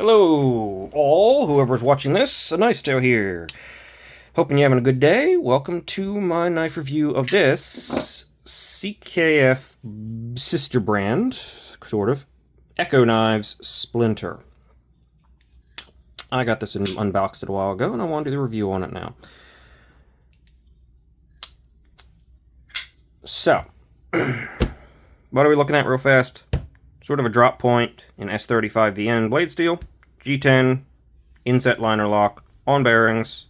Hello, all, whoever's watching this, a nice Joe here. Hoping you're having a good day. Welcome to my knife review of this CKF sister brand, sort of, Echo Knives Splinter. I got this unboxed a while ago, and I want to do the review on it now. So, what are we looking at real fast? Sort of a drop point in S35 VN blade steel, G10 inset liner lock on bearings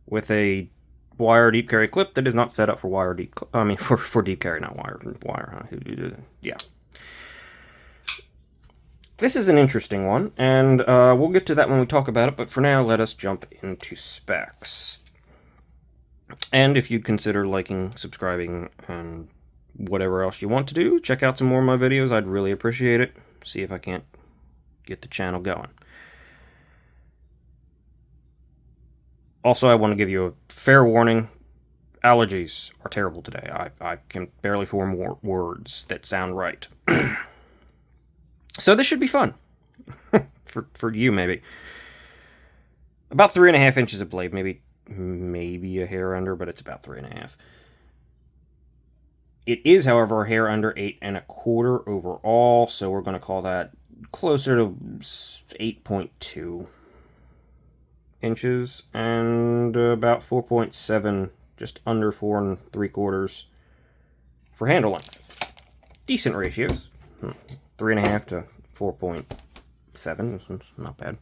with a wire deep carry clip that is not set up for wire deep. For deep carry, not wire. Yeah. This is an interesting one, and we'll get to that when we talk about it. But for now, let us jump into specs. And if you'd consider liking, subscribing, and whatever else you want to do, check out some more of my videos. I'd really appreciate it. See if I can't get the channel going. Also, I want to give you a fair warning. Allergies are terrible today. I can barely form words that sound right. So this should be fun. for you, maybe. About 3.5 inches of blade, maybe a hair under, but it's about 3.5. It is, however, a hair under 8.25 overall, so we're going to call that closer to 8.2 inches, and about 4.7, just under 4.75 for handle length. Decent ratios. 3.5 to 4.7, it's not bad.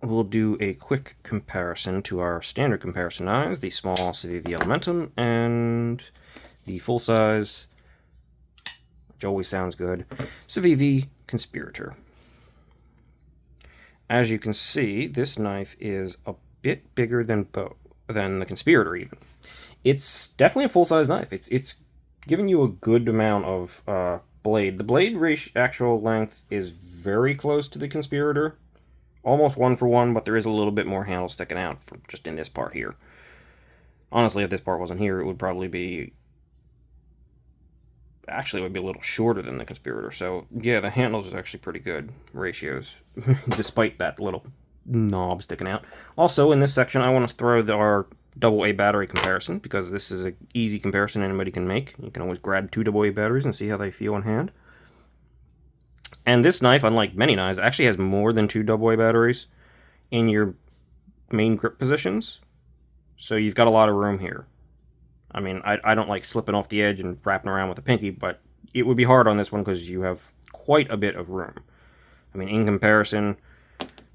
We'll do a quick comparison to our standard comparison knives, the small Civivi Elementum and the full-size, which always sounds good, Civivi Conspirator. As you can see, this knife is a bit bigger than the Conspirator even. It's definitely a full-size knife. It's giving you a good amount of blade. The blade actual length is very close to the Conspirator. Almost 1-for-1, but there is a little bit more handle sticking out from just in this part here. Honestly, if this part wasn't here, it would probably be... Actually, it would be a little shorter than the Conspirator. So, yeah, the handles are actually pretty good ratios, despite that little knob sticking out. Also, in this section, I want to throw our AA battery comparison, because this is an easy comparison anybody can make. You can always grab 2 AA batteries and see how they feel in hand. And this knife, unlike many knives, actually has more than 2 AA batteries in your main grip positions. So you've got a lot of room here. I mean, I don't like slipping off the edge and wrapping around with a pinky, but it would be hard on this one because you have quite a bit of room. I mean, in comparison,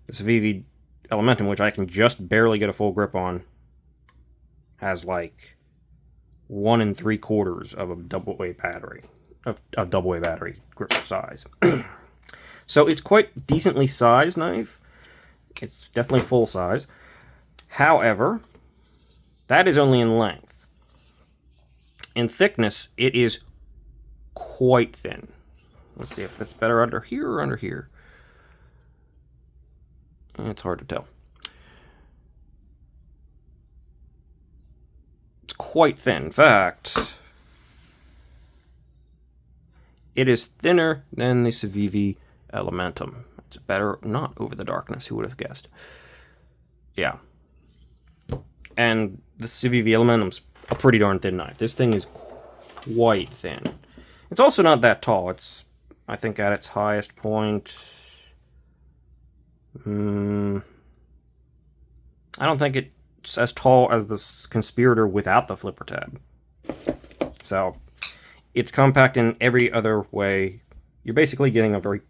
the Civivi Elementum, which I can just barely get a full grip on, has like 1 3/4 of a AA battery. Of AA battery grip size. So it's quite decently sized knife. It's definitely full size. However, that is only in length. In thickness, it is quite thin. Let's see if that's better under here or under here. It's hard to tell. It's quite thin. In fact, it is thinner than the Civivi Elementum. It's better not over the darkness, who would have guessed? Yeah. And the Civivi Elementum's a pretty darn thin knife. This thing is quite thin. It's also not that tall. It's, I think, at its highest point... I don't think it's as tall as the Conspirator without the flipper tab. So... it's compact in every other way. You're basically getting a very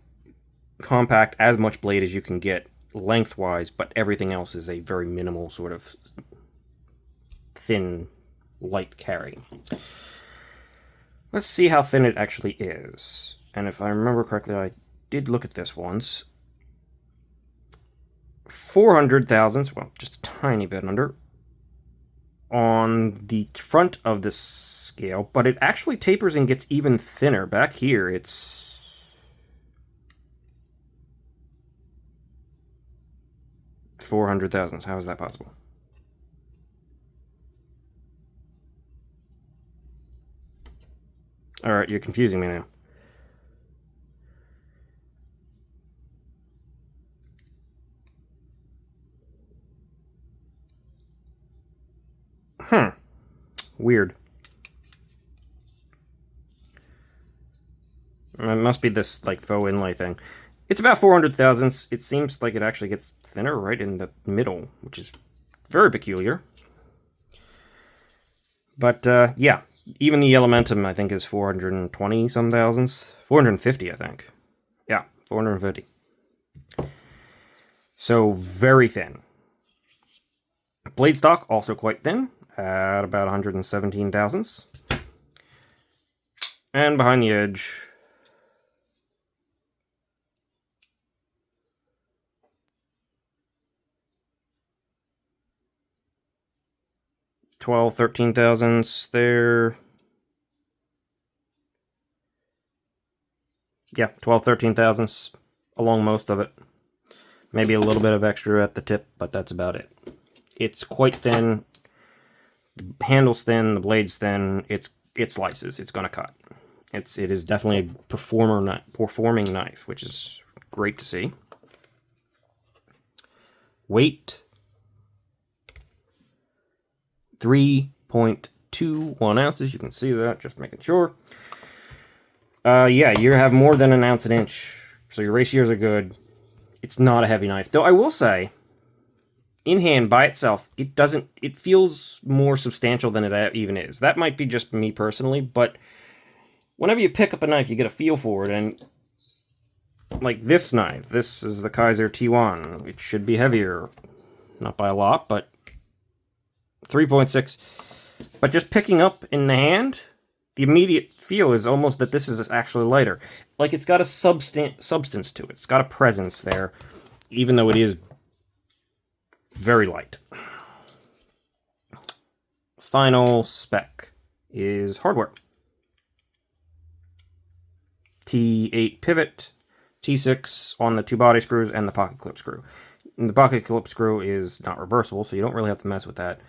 compact, as much blade as you can get lengthwise, but everything else is a very minimal sort of thin, light carry. Let's see how thin it actually is. And if I remember correctly, I did look at this once. 400 thousandths, well, just a tiny bit under, on the front of this scale, but it actually tapers and gets even thinner. Back here, it's 400 thousandths. How is that possible? Alright, you're confusing me now. Weird. It must be this, like, faux inlay thing. It's about 400 thousandths. It seems like it actually gets thinner right in the middle, which is very peculiar. But, yeah. Even the Elementum, I think, is 420 some thousandths. 450, I think. Yeah, 450. So, very thin. Blade stock, also quite thin, at about 117 thousandths. And behind the edge, 12, 13 thousandths there. Yeah, 12, 13 thousandths along most of it. Maybe a little bit of extra at the tip, but that's about it. It's quite thin. The handle's thin, the blade's thin. It slices. It's gonna cut. It is definitely a performing knife, which is great to see. Weight 3.21 ounces. You can see that, just making sure. Yeah, you have more than an ounce an inch, so your ratios are good. It's not a heavy knife, though. I will say, in hand by itself, it feels more substantial than it even is. That might be just me personally, but whenever you pick up a knife, you get a feel for it, and like this knife, this is the Kaiser T1. It should be heavier, not by a lot, but 3.6. But just picking up in the hand, the immediate feel is almost that this is actually lighter. Like, it's got a substance to it. It's got a presence there, even though it is very light. Final spec is hardware. T8 pivot, T6 on the two body screws, and the pocket clip screw. And the pocket clip screw is not reversible, so you don't really have to mess with that.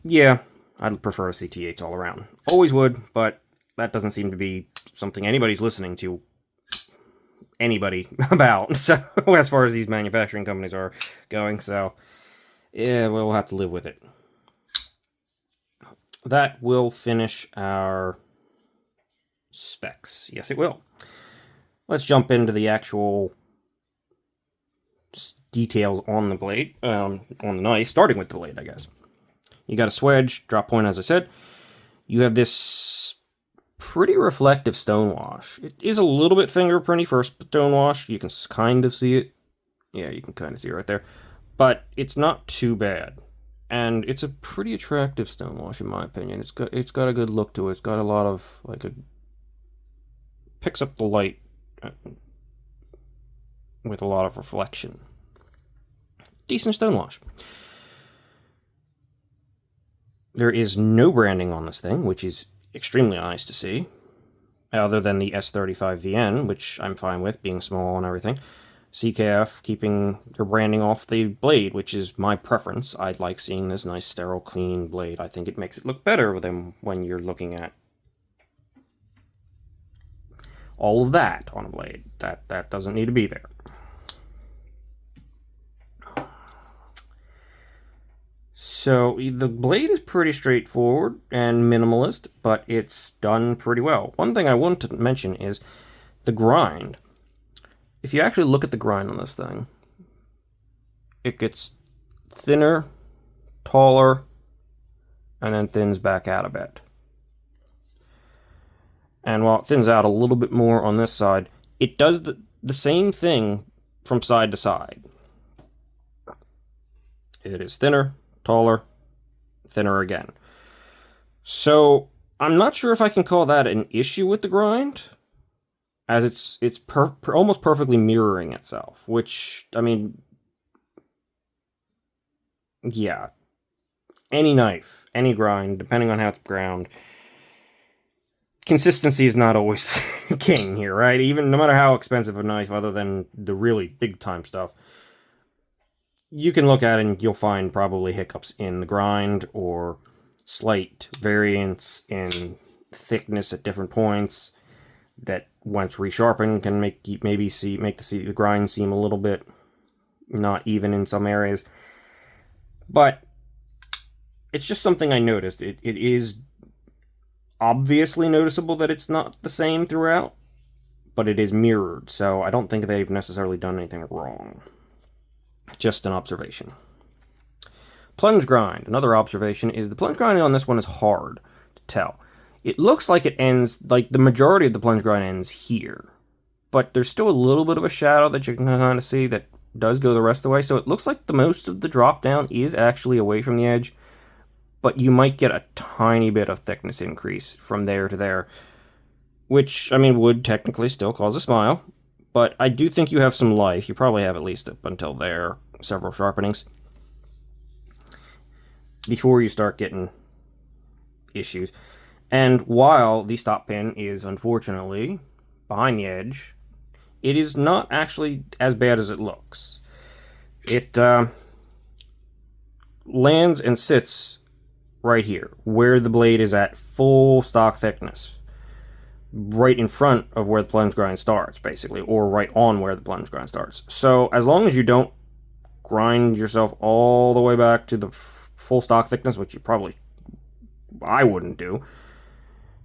Yeah, I'd prefer to see T8s all around. Always would, but that doesn't seem to be something anybody's listening to anybody about, so as far as these manufacturing companies are going, so yeah, we'll have to live with it. That will finish our specs. Yes, it will. Let's jump into the actual details on the blade, on the knife, starting with the blade, I guess. You got a swedge, drop point, as I said. You have this pretty reflective stonewash. It is a little bit fingerprinty for a stonewash. You can kind of see it. Yeah, you can kind of see it right there. But it's not too bad. And it's a pretty attractive stonewash, in my opinion. It's got a good look to it. It's got a lot of, like, picks up the light with a lot of reflection. Decent stonewash. There is no branding on this thing, which is extremely nice to see, other than the S35VN, which I'm fine with, being small and everything. CKF keeping their branding off the blade, which is my preference. I'd like seeing this nice, sterile, clean blade. I think it makes it look better than when you're looking at all of that on a blade. That doesn't need to be there. So the blade is pretty straightforward and minimalist, but it's done pretty well. One thing I want to mention is the grind. If you actually look at the grind on this thing, it gets thinner, taller, and then thins back out a bit. And while it thins out a little bit more on this side, it does the same thing from side to side. It is thinner, taller, thinner again. So I'm not sure if I can call that an issue with the grind, as it's almost perfectly mirroring itself, which, I mean, yeah, any knife, any grind, depending on how it's ground, consistency is not always king here, right? Even no matter how expensive a knife, other than the really big time stuff, you can look at it and you'll find probably hiccups in the grind or slight variance in thickness at different points that, once resharpened, can make the grind seem a little bit not even in some areas. But it's just something I noticed. It is obviously noticeable that it's not the same throughout, but it is mirrored, so I don't think they've necessarily done anything wrong. Just an observation. Plunge grind. Another observation is the plunge grinding on this one is hard to tell. It looks like it ends, like the majority of the plunge grind ends here, but there's still a little bit of a shadow that you can kind of see that does go the rest of the way, so it looks like the most of the drop down is actually away from the edge, but you might get a tiny bit of thickness increase from there to there, which, I mean, would technically still cause a smile, but I do think you have some life. You probably have at least up until there, several sharpenings, before you start getting issues. And while the stop pin is unfortunately behind the edge, it is not actually as bad as it looks. It lands and sits right here, where the blade is at full stock thickness, right in front of where the plunge grind starts, basically, or right on where the plunge grind starts. So as long as you don't grind yourself all the way back to the full stock thickness, which I wouldn't do,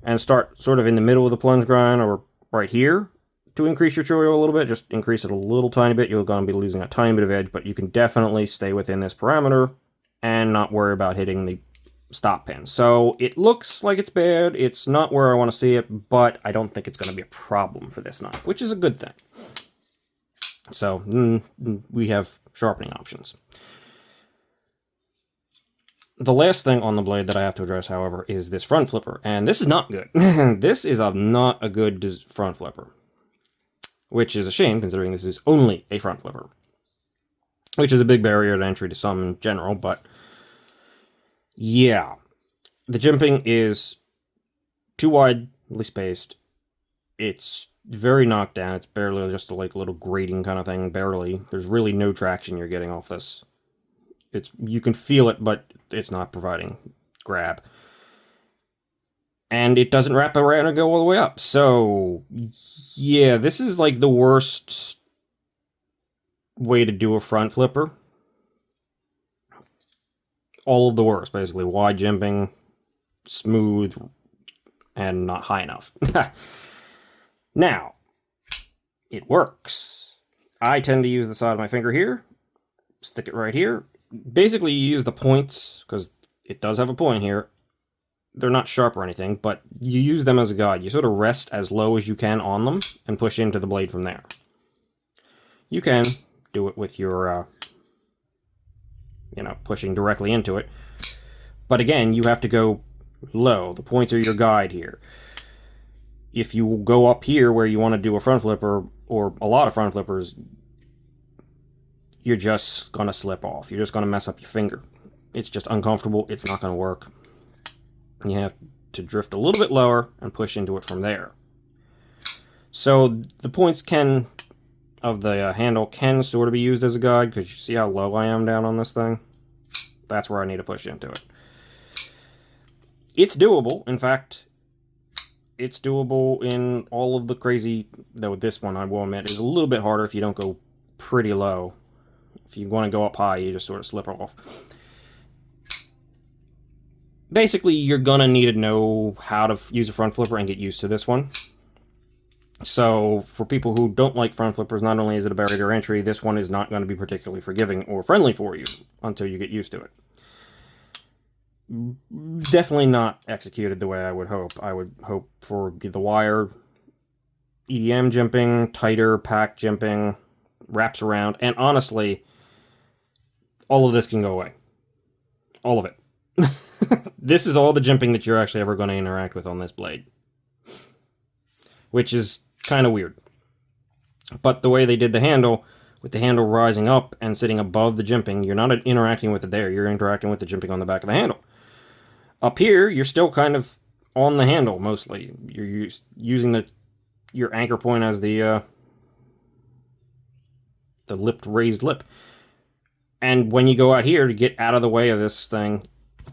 and start sort of in the middle of the plunge grind or right here to increase your choyo a little bit, just increase it a little tiny bit. You're going to be losing a tiny bit of edge, but you can definitely stay within this parameter and not worry about hitting the stop pin. So it looks like it's bad. It's not where I want to see it, but I don't think it's going to be a problem for this knife, which is a good thing. So we have sharpening options. The last thing on the blade that I have to address, however, is this front flipper. And this is not good. This is not a good front flipper. Which is a shame, considering this is only a front flipper. Which is a big barrier to entry to some in general, but yeah. The jimping is too widely spaced. It's very knocked down. It's barely just a little grating kind of thing, barely. There's really no traction you're getting off this. You can feel it, but it's not providing grab. And it doesn't wrap around and go all the way up. So, yeah, this is like the worst way to do a front flipper. All of the worst, basically. Wide jimping, smooth, and not high enough. Now, it works. I tend to use the side of my finger here, stick it right here. Basically, you use the points, because it does have a point here. They're not sharp or anything, but you use them as a guide. You sort of rest as low as you can on them and push into the blade from there. You can do it with your, pushing directly into it. But again, you have to go low. The points are your guide here. If you go up here where you want to do a front flipper, or a lot of front flippers, you're just going to slip off. You're just going to mess up your finger. It's just uncomfortable. It's not going to work. You have to drift a little bit lower and push into it from there. So the points of the handle can sort of be used as a guide, because you see how low I am down on this thing? That's where I need to push into it. It's doable. In fact, it's doable in all of the crazy, though this one, I will admit, is a little bit harder if you don't go pretty low. If you want to go up high, you just sort of slip off. Basically, you're going to need to know how to use a front flipper and get used to this one. So, for people who don't like front flippers, not only is it a barrier to entry, this one is not going to be particularly forgiving or friendly for you until you get used to it. Definitely not executed the way I would hope. I would hope for the wire EDM jimping, tighter pack jimping, wraps around, and honestly, all of this can go away. All of it. This is all the jimping that you're actually ever going to interact with on this blade. Which is kind of weird. But the way they did the handle, with the handle rising up and sitting above the jimping, you're not interacting with it there. You're interacting with the jimping on the back of the handle. Up here, you're still kind of on the handle, mostly. You're using your anchor point as the raised lip. And when you go out here to get out of the way of this thing,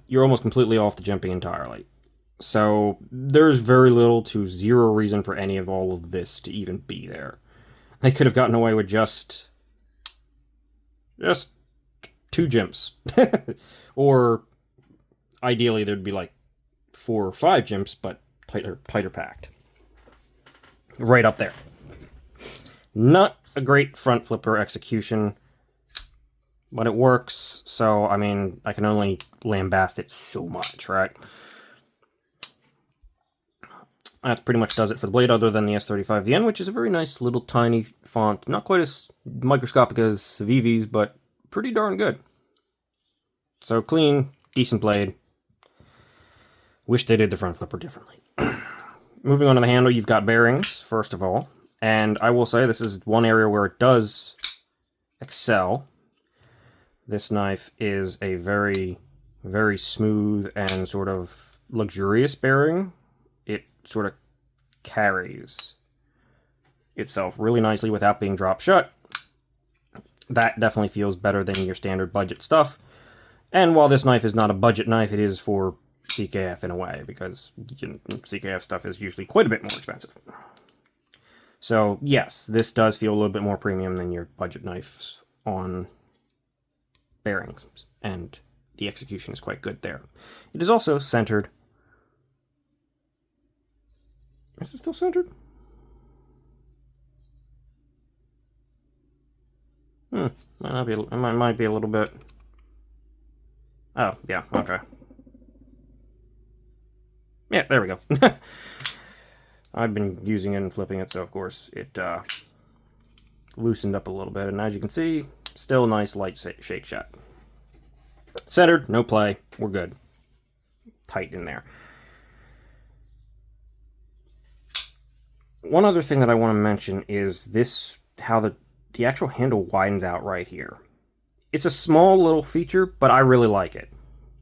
you're almost completely off the jimping entirely. So there's very little to zero reason for any of all of this to even be there. They could have gotten away with just 2 jimps. Or ideally there'd be like 4 or 5 jimps, but tighter packed. Right up there. Not a great front flipper execution, but it works, so, I mean, I can only lambast it so much, right? That pretty much does it for the blade, other than the S35VN, which is a very nice little tiny font. Not quite as microscopic as Vivi's, but pretty darn good. So clean, decent blade. Wish they did the front flipper differently. Moving on to the handle, you've got bearings, first of all. And I will say this is one area where it does excel. This knife is a very, very smooth and sort of luxurious bearing. It sort of carries itself really nicely without being dropped shut. That definitely feels better than your standard budget stuff. And while this knife is not a budget knife, it is for CKF in a way, because CKF stuff is usually quite a bit more expensive. So yes, this does feel a little bit more premium than your budget knives on bearings, and the execution is quite good there. It is also centered. Is it still centered? Might be a little bit. Oh, yeah, okay. Yeah, there we go. I've been using it and flipping it, so of course it loosened up a little bit, and as you can see, still a nice light shake shot. Centered, no play, we're good. Tight in there. One other thing that I want to mention is this, how the actual handle widens out right here. It's a small little feature, but I really like it.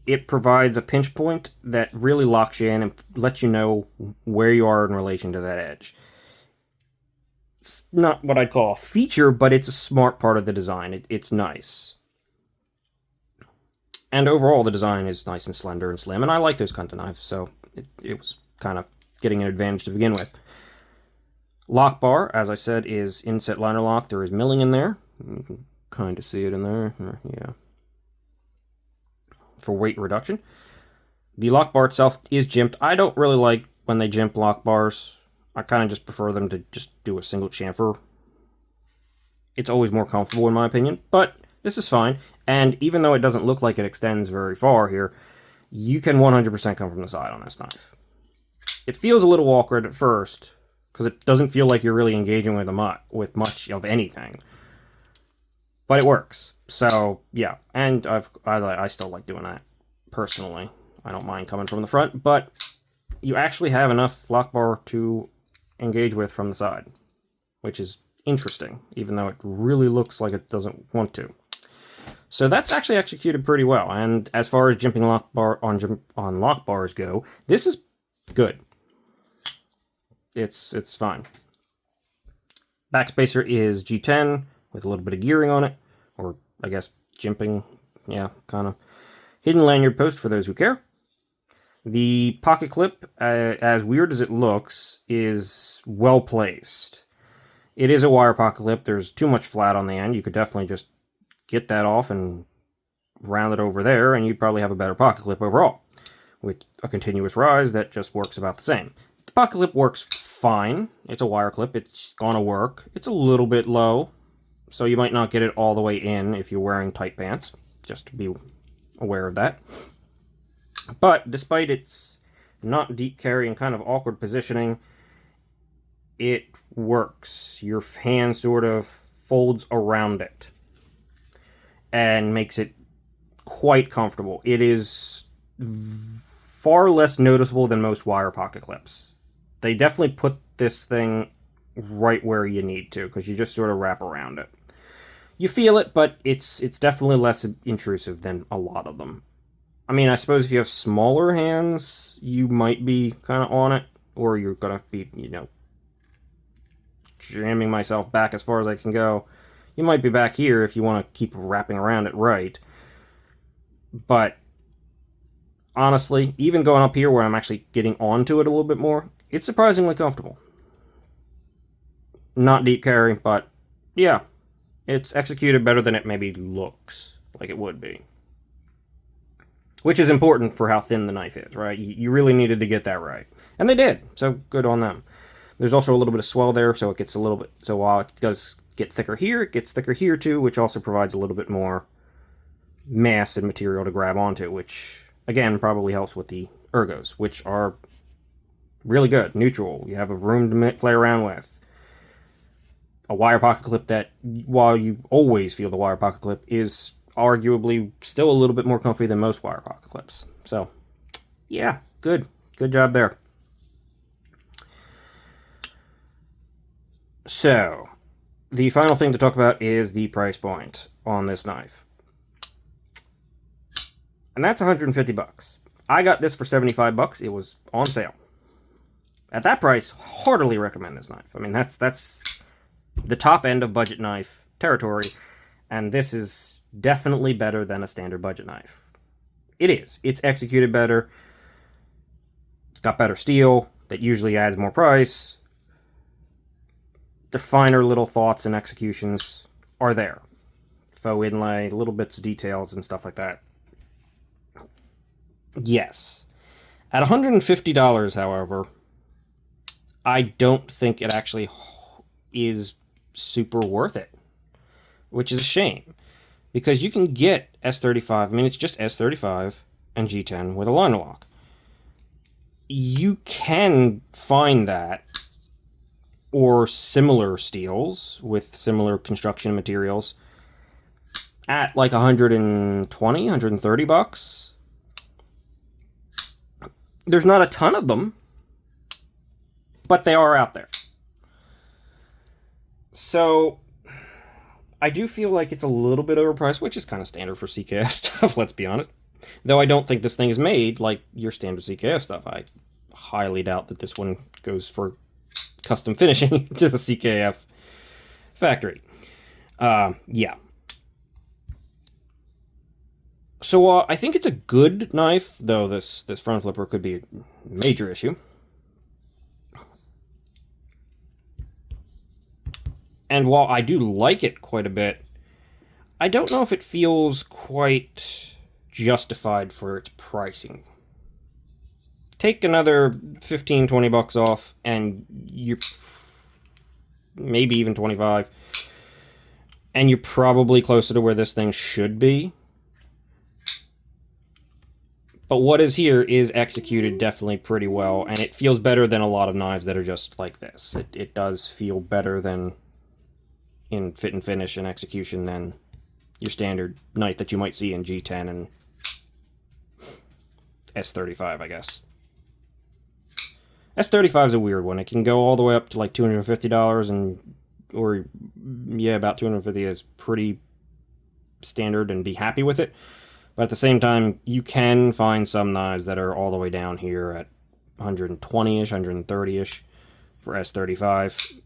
It provides a pinch point that really locks you in and lets you know where you are in relation to that edge. It's not what I'd call a feature, but it's a smart part of the design. It's nice. And overall, the design is nice and slender and slim, and I like those kind of knives, so it was kind of getting an advantage to begin with. Lock bar, as I said, is inset liner lock. There is milling in there. You can kind of see it in there. Yeah. For weight reduction. The lock bar itself is jimped. I don't really like when they jimp lock bars. I kind of just prefer them to just do a single chamfer. It's always more comfortable in my opinion, but this is fine. And even though it doesn't look like it extends very far here, you can 100% come from the side on this knife. It feels a little awkward at first, because it doesn't feel like you're really engaging with much of anything. But it works. So, yeah. And I still like doing that, personally. I don't mind coming from the front, but you actually have enough lock bar to engage with from the side, which is interesting, even though it really looks like it doesn't want to. So that's actually executed pretty well. And as far as jimping lock bar on lock bars go, this is good. It's fine. Backspacer is G10 with a little bit of gearing on it, or I guess jimping, yeah, kind of. Hidden lanyard post for those who care. The pocket clip, as weird as it looks, is well placed. It is a wire pocket clip. There's too much flat on the end. You could definitely just get that off and round it over there, and you'd probably have a better pocket clip overall, with a continuous rise that just works about the same. The pocket clip works fine. It's a wire clip. It's gonna work. It's a little bit low, so you might not get it all the way in if you're wearing tight pants, just to be aware of that. But despite its not deep carry and kind of awkward positioning, it works. Your hand sort of folds around it and makes it quite comfortable. It is far less noticeable than most wire pocket clips. They definitely put this thing right where you need to, because you just sort of wrap around it. You feel it, but it's definitely less intrusive than a lot of them. I mean, I suppose if you have smaller hands, you might be kind of on it, or you're going to be, jamming myself back as far as I can go. You might be back here if you want to keep wrapping around it right. But honestly, even going up here where I'm actually getting onto it a little bit more, it's surprisingly comfortable. Not deep carry, but yeah, it's executed better than it maybe looks like it would be. which is important for how thin the knife is, right? You really needed to get that right. And they did, so good on them. There's also a little bit of swell there, so it gets a little bit, so while it does get thicker here, it gets thicker here too, which also provides a little bit more mass and material to grab onto, which, again, probably helps with the ergos, which are really good, neutral. You have a room to play around with. A wire pocket clip that, while you always feel the wire pocket clip, is arguably still a little bit more comfy than most wire pocket clips. So, yeah, good. Good job there. So, the final thing to talk about is the price point on this knife. And that's $150. I got this for $75. It was on sale. At that price, heartily recommend this knife. I mean, that's the top end of budget knife territory, and this is definitely better than a standard budget knife. It is. It's executed better. It's got better steel. That usually adds more price. The finer little thoughts and executions are there. Faux inlay, little bits of details and stuff like that. Yes. At $150, however, I don't think it actually is super worth it, which is a shame, because you can get S35, I mean, it's just S35 and G10 with a line lock. You can find that, or similar steels with similar construction materials, at like 120, 130 bucks. There's not a ton of them, but they are out there. So, I do feel like it's a little bit overpriced, which is kind of standard for CKF stuff, let's be honest. Though I don't think this thing is made like your standard CKF stuff. I highly doubt that this one goes for custom finishing to the CKF factory. Yeah. So, I think it's a good knife, though this front flipper could be a major issue. And while I do like it quite a bit, I don't know if it feels quite justified for its pricing. Take another 15, 20 bucks off, and you're maybe even 25, and you're probably closer to where this thing should be. But what is here is executed definitely pretty well, and it feels better than a lot of knives that are just like this. It does feel better than in fit and finish and execution than your standard knife that you might see in G10 and S35, I guess. S35 is a weird one. It can go all the way up to like $250, or about $250 is pretty standard and be happy with it. But at the same time, you can find some knives that are all the way down here at 120-ish, 130-ish for S35.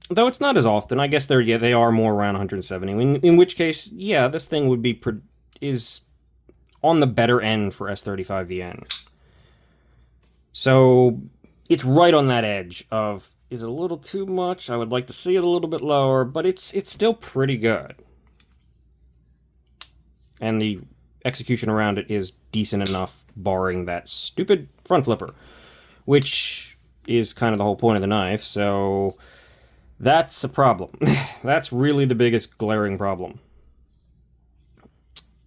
Though it's not as often. I guess they are more around 170. In which case, yeah, this thing would be is on the better end for S35 VN. So it's right on that edge of, is it a little too much? I would like to see it a little bit lower, but it's still pretty good. And the execution around it is decent enough, barring that stupid front flipper, which is kind of the whole point of the knife, so that's a problem. That's really the biggest glaring problem.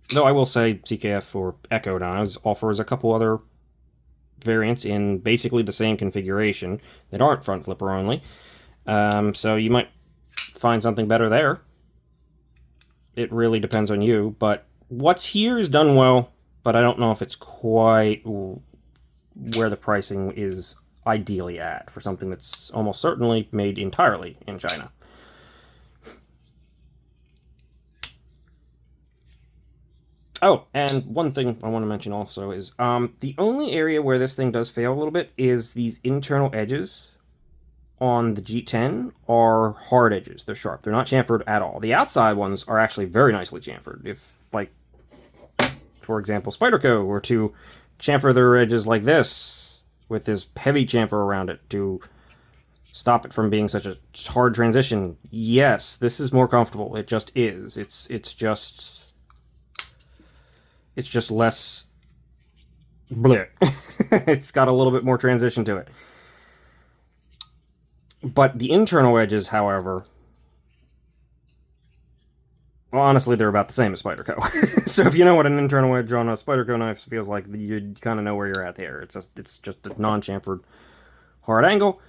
Though I will say CKF or Echo knives offers a couple other variants in basically the same configuration that aren't front flipper only, so you might find something better there. It really depends on you, but what's here is done well, but I don't know if it's quite where the pricing is ideally at for something that's almost certainly made entirely in China. Oh, and one thing I want to mention also is the only area where this thing does fail a little bit is these internal edges on the G10 are hard edges. They're sharp. They're not chamfered at all. The outside ones are actually very nicely chamfered. If, like, for example, Spyderco were to chamfer their edges like this, with this heavy chamfer around it to stop it from being such a hard transition, yes, this is more comfortable. It just is. It's It's just less bleh. It's got a little bit more transition to it. But the internal edges, however, well, honestly, they're about the same as Spyderco. So if you know what an internal edge on a Spyderco knife feels like, you kind of know where you're at there. It's just a non-chamfered hard angle,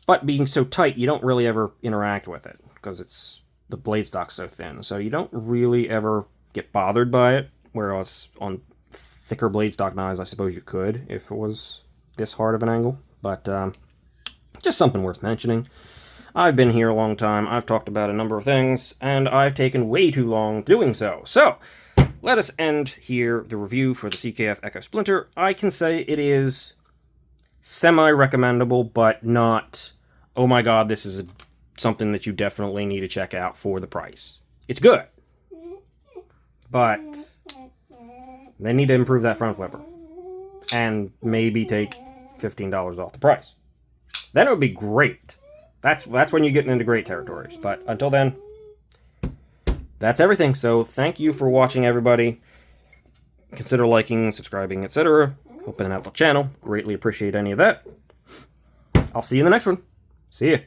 but being so tight, you don't really ever interact with it because the blade stock's so thin. So you don't really ever get bothered by it, whereas on thicker blade stock knives, I suppose you could if it was this hard of an angle. But just something worth mentioning. I've been here a long time, I've talked about a number of things, and I've taken way too long doing so. So, let us end here the review for the CKF Echo Splinter. I can say it is semi-recommendable, but not, oh my god, this is something that you definitely need to check out for the price. It's good, but they need to improve that front flipper, and maybe take $15 off the price. Then it would be great. That's when you get into great territories. But until then, that's everything. So thank you for watching, everybody. Consider liking, subscribing, etc. Opening out the channel. Greatly appreciate any of that. I'll see you in the next one. See ya.